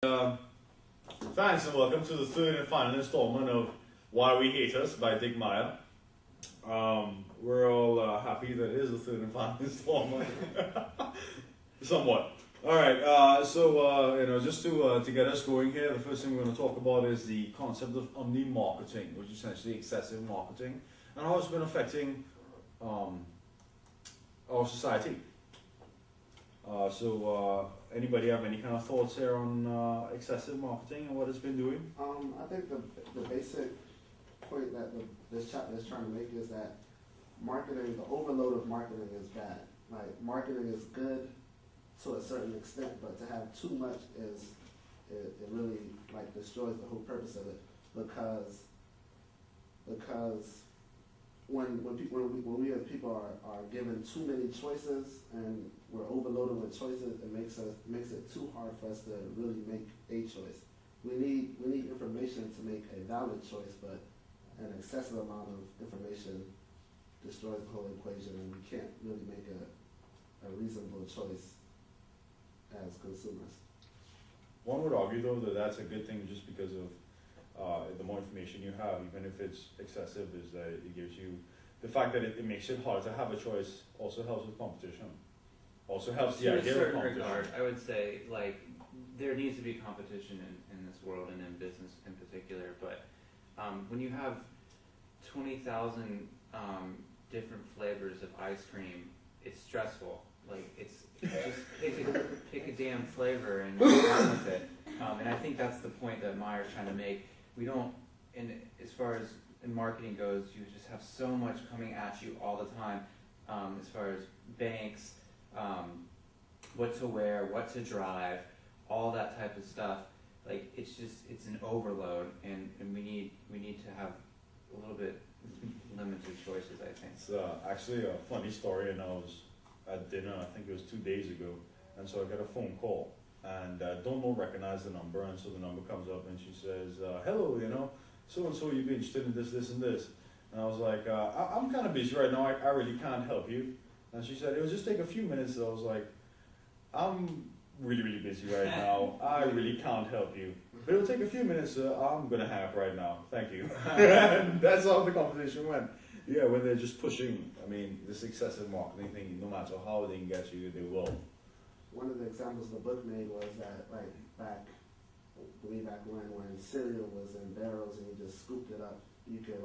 Thanks and welcome to the third and final installment of Why We Hate Us by Dick Meyer. We're all happy that it is the third and final installment. Somewhat. Alright, just to get us going here, the first thing we're going to talk about is the concept of omni-marketing, which is essentially excessive marketing, and how it's been affecting our society. Anybody have any kind of thoughts here on excessive marketing and what it's been doing? I think the basic point that this chapter is trying to make is that marketing, the overload of marketing is bad. Like, marketing is good to a certain extent, but to have too much it really like destroys the whole purpose of it, because when we as people are given too many choices and we're overloaded with choices, it makes it too hard for us to really make a choice. We need information to make a valid choice, but an excessive amount of information destroys the whole equation, and we can't really make a reasonable choice as consumers. One would argue, though, that that's a good thing just because of the more information you have, even if it's excessive, is that it gives you the fact that it makes it hard to have a choice. Also helps with competition. Also helps the idea of competition. Regard, I would say, like, there needs to be competition in this world and in business in particular. But when you have 20,000 different flavors of ice cream, it's stressful. Like, it's just pick a damn flavor and get on with it. And I think that's the point that Meyer's trying to make. We don't, and as far as in marketing goes, you just have so much coming at you all the time, as far as banks, what to wear, what to drive, all that type of stuff. Like, it's an overload, and we need to have a little bit limited choices, I think. It's actually a funny story, and I was at dinner, I think it was 2 days ago, and so I got a phone call, and don't recognize the number, and so the number comes up, and she says, hello, so-and-so, you'd be interested in this, and this. And I was like, I'm kind of busy right now, I really can't help you. And she said, it'll just take a few minutes. So I was like, I'm really, really busy right now, I really can't help you. But it'll take a few minutes, I'm going to hang up right now, thank you. And that's how the conversation went. Yeah, when they're just pushing, this excessive marketing thing, no matter how they can get you, they will. One of the examples the book made was that, like, way back when cereal was in barrels and you just scooped it up, you could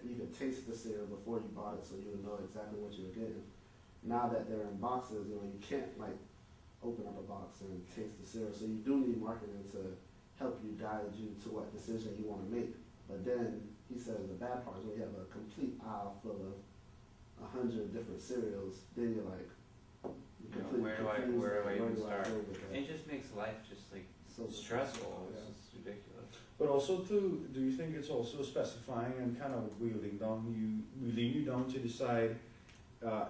you could taste the cereal before you bought it, so you would know exactly what you were getting. Now that they're in boxes, you can't open up a box and taste the cereal. So you do need marketing to help you guide you to what decision you want to make. But then he says the bad part is when you have a complete aisle full of 100 different cereals, then you're like, where do I even start? It just makes life just like so stressful. Yeah. It's just ridiculous. But also do you think it's also specifying and kind of wheeling you down to decide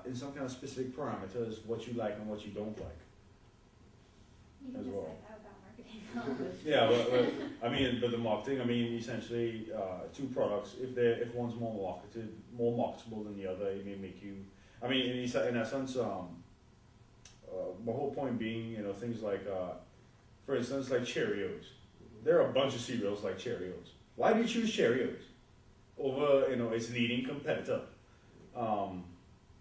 in some kind of specific parameters what you like and what you don't like? You can as just well. say that about marketing. Yeah, but the marketing, essentially two products, if one's more marketable than the other, it may make you, in essence, the whole point being, things like, for instance, like Cheerios. There are a bunch of cereals like Cheerios. Why do you choose Cheerios over, its leading competitor? Because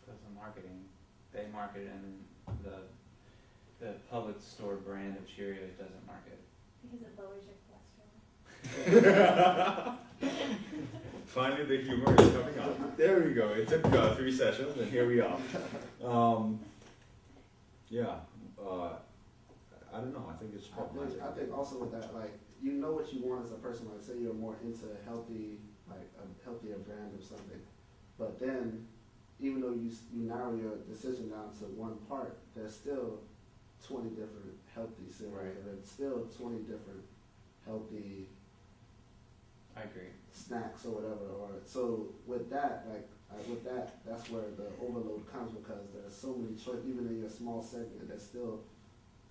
of marketing. They market it, and the public store brand of Cheerios doesn't market. Because it lowers your cholesterol. Finally, the humor is coming out. There we go. It took 3 sessions, and here we are. I don't know. I think it's problematic. I think also with that, you know what you want as a person. Like, say you're more into a healthier brand or something, but then even though you narrow your decision down to one part, there's still 20 different healthy cereals, right, and there's still 20 different healthy. I agree. Snacks or whatever. So with that, that's where the overload comes, because there's so many choices. Even in your small segment, there's still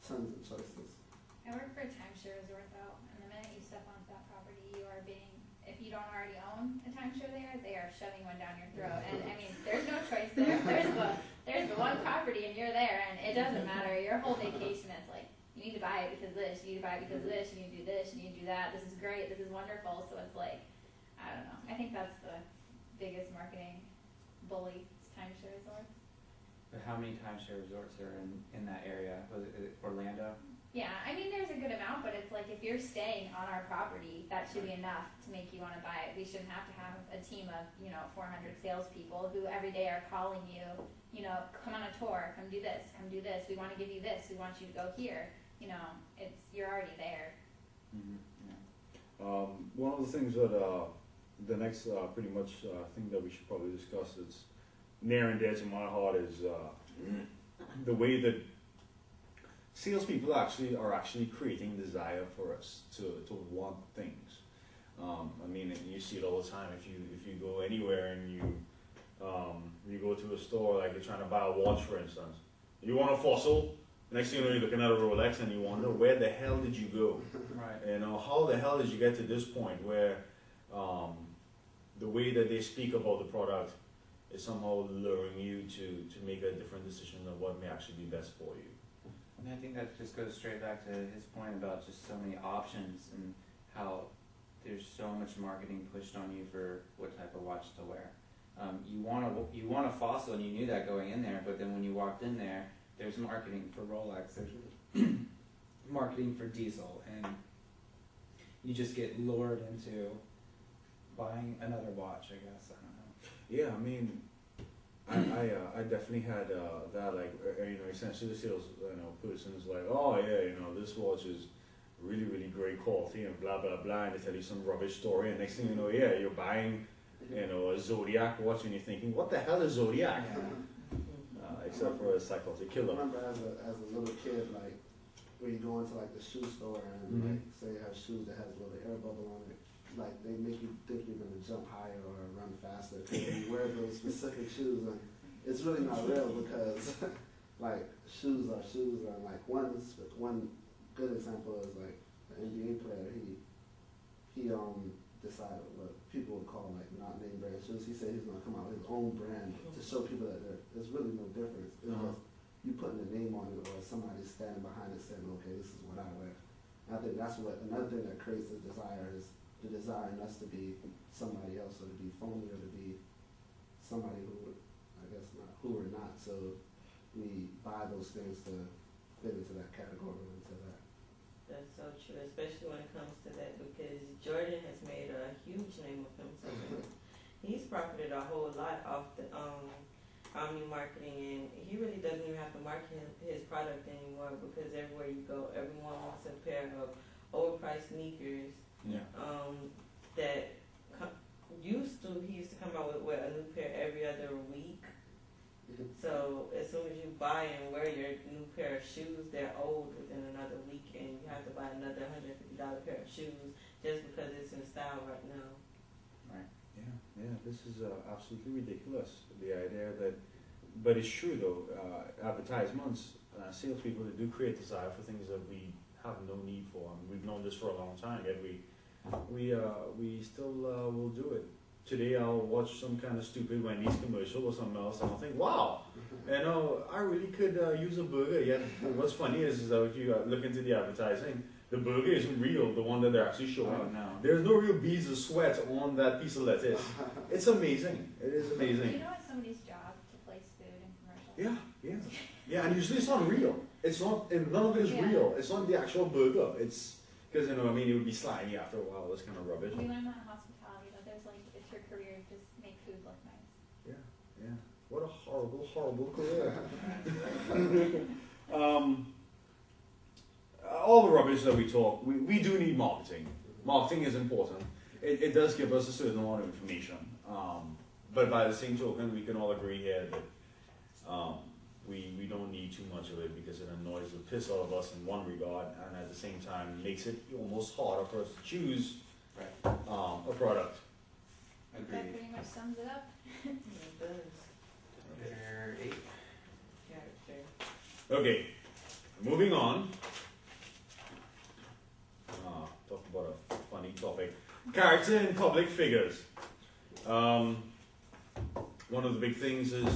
tons of choices. I work for a timeshare resort though, and the minute you step onto that property, you are being, if you don't already own a timeshare there, they are shoving one down your throat. And there's no choice there. There's the one property and you're there, and it doesn't matter. Your whole vacation is like you need to buy it because of this, you need to buy it because of this, you need to do this, you need to do that, this is great, this is wonderful. So it's like, I don't know. I think that's the biggest marketing bully, is timeshare resorts. But how many timeshare resorts are in that area? Was it Orlando? Yeah, I mean, there's a good amount, but it's like if you're staying on our property, that should be enough to make you want to buy it. We shouldn't have to have a team of, 400 salespeople who every day are calling you, come on a tour, come do this, we want to give you this, we want you to go here. You're already there. Mm-hmm. Yeah. One of the things that the next pretty much thing that we should probably discuss that's near and dear to my heart is the way that salespeople are actually creating desire for us to want things. I mean, you see it all the time. If you go anywhere and you go to a store, like you're trying to buy a watch, for instance, you want a Fossil. Next thing you know, you're looking at a Rolex and you wonder, where the hell did you go? Right. How the hell did you get to this point where the way that they speak about the product is somehow luring you to make a different decision of what may actually be best for you. And I think that just goes straight back to his point about just so many options and how there's so much marketing pushed on you for what type of watch to wear. You want a Fossil, and you knew that going in there, but then when you walked in there, there's marketing for Rolex, there's marketing for Diesel, and you just get lured into buying another watch, I guess. I don't know. Yeah, I mean, I definitely had that, like, essentially the sales person is like, oh yeah, this watch is really, really great quality and blah blah blah, and they tell you some rubbish story, and next thing you know, yeah, you're buying a Zodiac watch and you're thinking, what the hell is Zodiac? Except for a psychotic I killer. remember as a little kid, like when you go into like the shoe store and like say you have shoes that has a little air bubble on it, like they make you think you're gonna jump higher or run faster because you wear those specific shoes, and it's really not real because like shoes are shoes, and like one good example is like an NBA player. He decided what people would call like not name brand shoes. He said he's gonna come out with his own brand to show people that there's really no difference. It's just you putting a name on it or somebody standing behind it saying, okay, this is what I wear. And I think that's what another thing that creates the desire is the desire in us to be somebody else, or to be phony, or to be somebody who I guess not who we're not. So we buy those things to fit into that category, into that. That's so true, especially when it comes to that, because Jordan has made a huge name of himself. He's profited a whole lot off the omni marketing, and he really doesn't even have to market his product anymore, because everywhere you go, everyone wants a pair of overpriced sneakers. Yeah. That he used to come out with a new pair every other week. So as soon as you buy and wear your new pair of shoes, they're old within another week, and you have to buy another $150 pair of shoes just because it's in style right now. Right. Yeah, this is absolutely ridiculous. The idea that, but it's true though. Advertisements, salespeople, they do create desire for things that we have no need for, and we've known this for a long time. Yet we still will do it. Today I'll watch some kind of stupid Wendy's commercial or something else, and I'll think, wow, I really could use a burger. Yet what's funny is that if you look into the advertising, the burger isn't real, the one that they're actually showing. Oh, no. There's no real beads of sweat on that piece of lettuce. It's amazing. It is amazing. You know it's somebody's job to place food in commercials? Yeah, and usually it's not real. It's not, and none of it is real. It's not the actual burger. It's, because, it would be slimy after a while. It's kind of rubbish. We learned that in hospitality, that there's like, it's your career, just make food look nice. Yeah. What a horrible, horrible career. All the rubbish that we talk, we do need marketing. Marketing is important. It does give us a certain amount of information. But by the same token, we can all agree here that we don't need too much of it, because it annoys the piss out of us in one regard, and at the same time makes it almost harder for us to choose a product. Agreed. That pretty much sums it up. It does. Number 8. Character. Okay, moving on. Talk about a funny topic. Character in public figures. One of the big things is